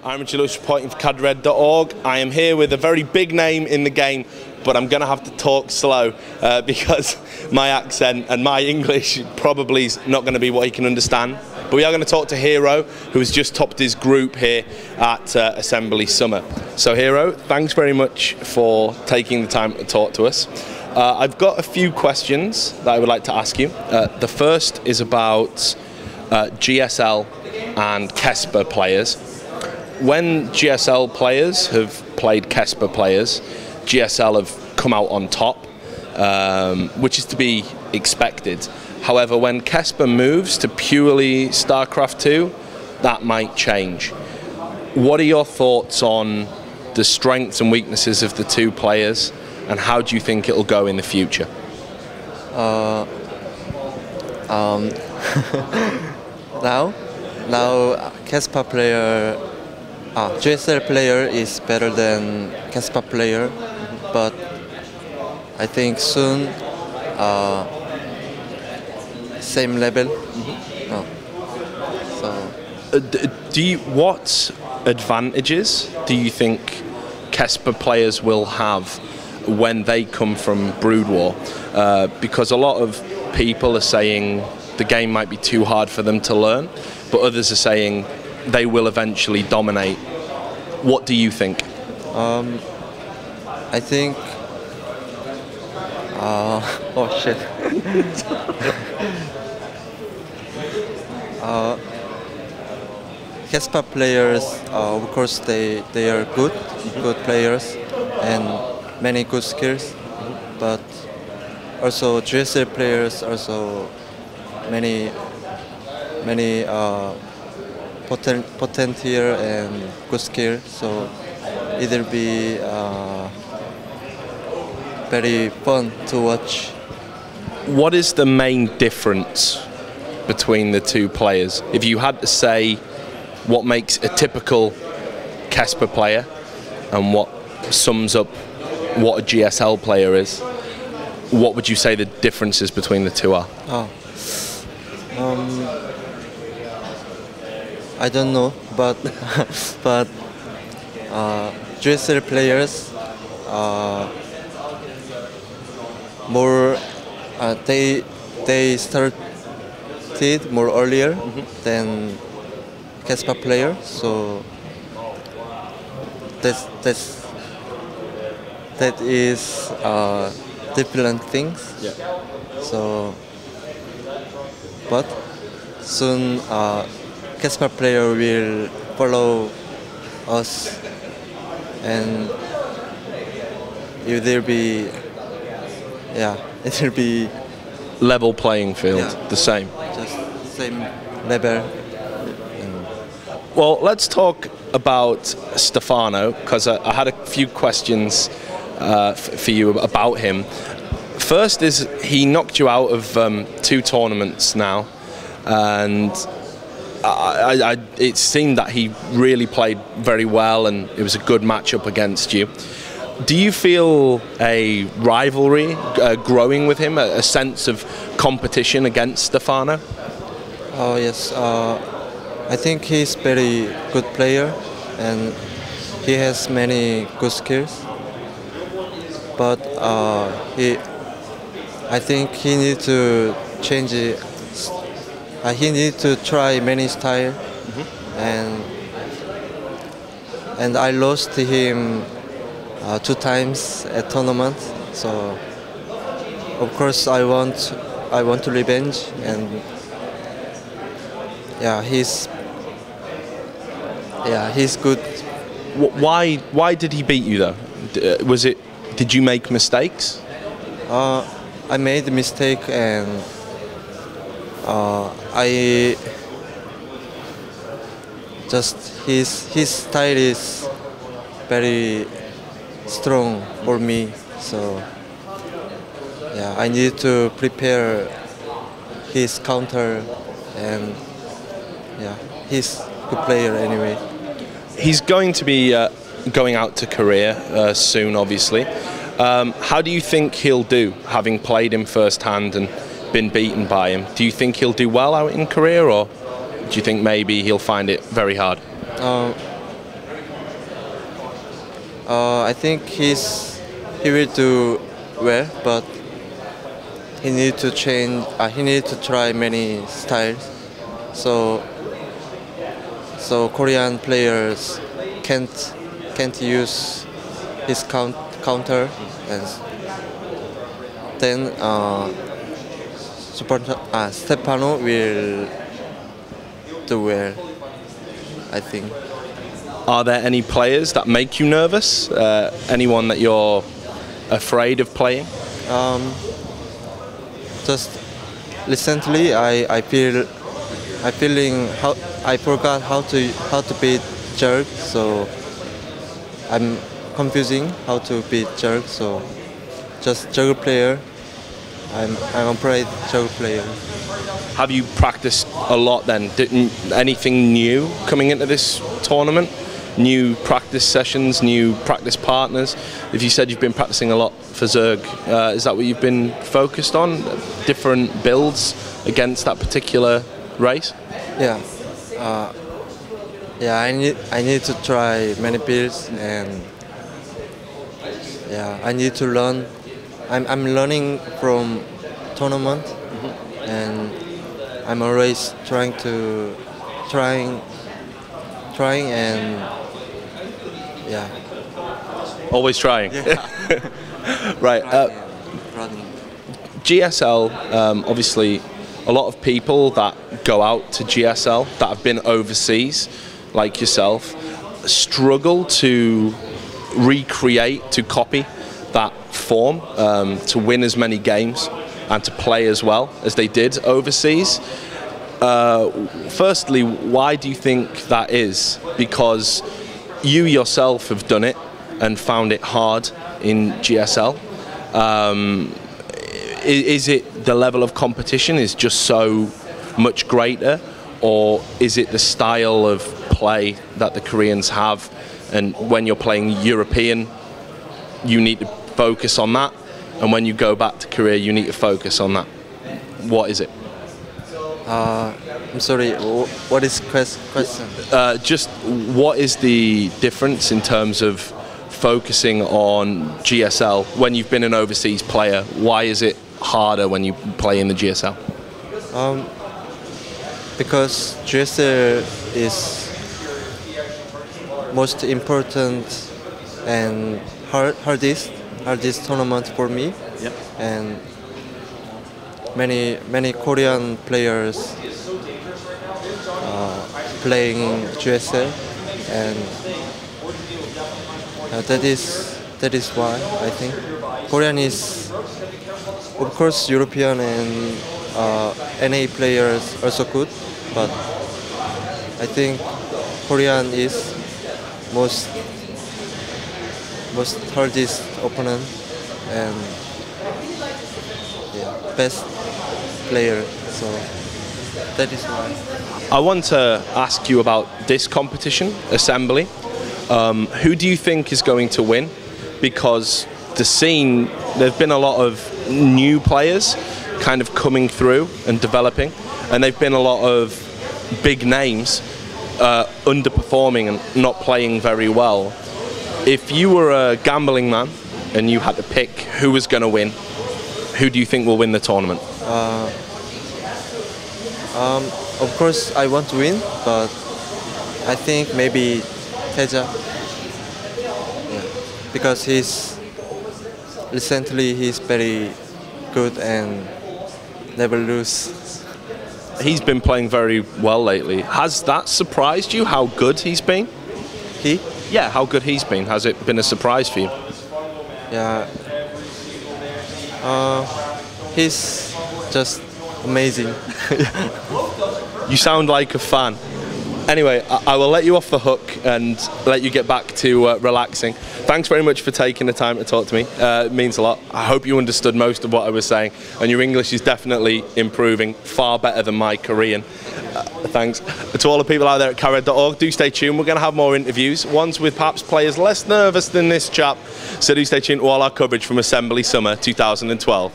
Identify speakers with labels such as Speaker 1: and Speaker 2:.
Speaker 1: I'm Richard Lewis reporting for Cadred.org. I am here with a very big name in the game, but I'm going to have to talk slow because my accent and my English probably is not going to be what he can understand. But we are going to talk to HerO, who has just topped his group here at Assembly Summer. So HerO, thanks very much for taking the time to talk to us. I've got a few questions that I would like to ask you. The first is about GSL and KeSPA players. When GSL players have played KeSPA players, GSL have come out on top, which is to be expected. However, when KeSPA moves to purely StarCraft 2, that might change. What are your thoughts on the strengths and weaknesses of the two players, and how do you think it'll go in the future?
Speaker 2: Now KeSPA player, GSL player is better than KeSPA player, but I think soon same level.
Speaker 1: What advantages do you think KeSPA players will have when they come from Brood War? Because a lot of people are saying the game might be too hard for them to learn, but others are saying they will eventually dominate. What do you think?
Speaker 2: I think oh shit. KeSPA players, of course, they are good players and many good skills, but also GSL players also many potential and good skill. So it'll be very fun to watch.
Speaker 1: What is the main difference between the two players? If you had to say what makes a typical KeSPA player and what sums up what a GSL player is, what would you say the differences between the two are?
Speaker 2: I don't know, but GSL players more they started more earlier than KeSPA player, so that is different things.
Speaker 1: Yeah.
Speaker 2: So, but soon KeSPA player will follow us, and it will be
Speaker 1: Level playing field,
Speaker 2: yeah,
Speaker 1: the same.
Speaker 2: just same level.
Speaker 1: Well, let's talk about Stefano, because I had a few questions for you about him. First is he knocked you out of 2 tournaments now, and it seemed that he really played very well and it was a good matchup against you. Do you feel a rivalry growing with him, a sense of competition against Stefano?
Speaker 2: Oh yes, I think he's very good player and he has many good skills. But I think he needs to change it. He needs to try many styles, and I lost to him 2 times at tournament. So of course I want to revenge, and he's good.
Speaker 1: Why did he beat you though? Did you make mistakes?
Speaker 2: I made a mistake, and his style is very strong for me. So I need to prepare his counter, and he's a good player anyway.
Speaker 1: He's going to be going out to Korea soon, obviously. How do you think he'll do, having played him firsthand and been beaten by him? Do you think he'll do well out in Korea, or do you think maybe he'll find it very hard?
Speaker 2: I think he will do well, but he need to change. He need to try many styles. So Korean players can't use his counter, and then Stefano will do well, I think.
Speaker 1: Are there any players that make you nervous? Anyone that you're afraid of playing?
Speaker 2: Just recently, I forgot how to beat jerk, so I'm confusing how to beat jerk. So just jerk player. I'm afraid jerk player.
Speaker 1: Have you practiced a lot then? Anything new coming into this tournament? New practice sessions, new practice partners? If you said you've been practicing a lot for Zerg, is that what you've been focused on? Different builds against that particular race?
Speaker 2: Yeah. Yeah, I need to try many builds, and yeah, I need to learn. I'm learning from tournament, and I'm always trying and yeah.
Speaker 1: Always trying.
Speaker 2: Yeah.
Speaker 1: Right.
Speaker 2: Running.
Speaker 1: GSL, obviously, a lot of people that go out to GSL that have been overseas, like yourself, struggle to recreate, to copy that form, to win as many games and to play as well as they did overseas. Firstly, why do you think that is? Because you yourself have done it and found it hard in GSL. Is it the level of competition is just so much greater, or is it the style of play that the Koreans have, and when you're playing European you need to focus on that, and when you go back to Korea you need to focus on that? What is it?
Speaker 2: I'm sorry, what is question?
Speaker 1: Just what is the difference in terms of focusing on GSL when you've been an overseas player? Why is it harder when you play in the GSL?
Speaker 2: Because GSL is most important and hardest tournament for me.
Speaker 1: Yep.
Speaker 2: And many Korean players playing GSL, and that is why I think Korean is, of course, European and NA players also good, but I think Korean is most hardest opponent and best player, so that is why.
Speaker 1: I want to ask you about this competition, Assembly. Who do you think is going to win? Because the scene, there's been a lot of new players kind of coming through and developing, and there've been a lot of big names underperforming and not playing very well. If you were a gambling man and you had to pick who was going to win, who do you think will win the tournament?
Speaker 2: Of course, I want to win, but I think maybe Teja. Yeah. Because recently he's very good and never lose.
Speaker 1: He's been playing very well lately. Has that surprised you, how good he's been?
Speaker 2: He?
Speaker 1: Yeah, how good he's been. Has it been a surprise for you?
Speaker 2: Yeah. He's just amazing.
Speaker 1: You sound like a fan. Anyway, I will let you off the hook and let you get back to relaxing. Thanks very much for taking the time to talk to me. It means a lot. I hope you understood most of what I was saying, and your English is definitely improving, far better than my Korean. Thanks. To all the people out there at Cadred.org, do stay tuned. We're going to have more interviews, ones with perhaps players less nervous than this chap. So do stay tuned to all our coverage from Assembly Summer 2012.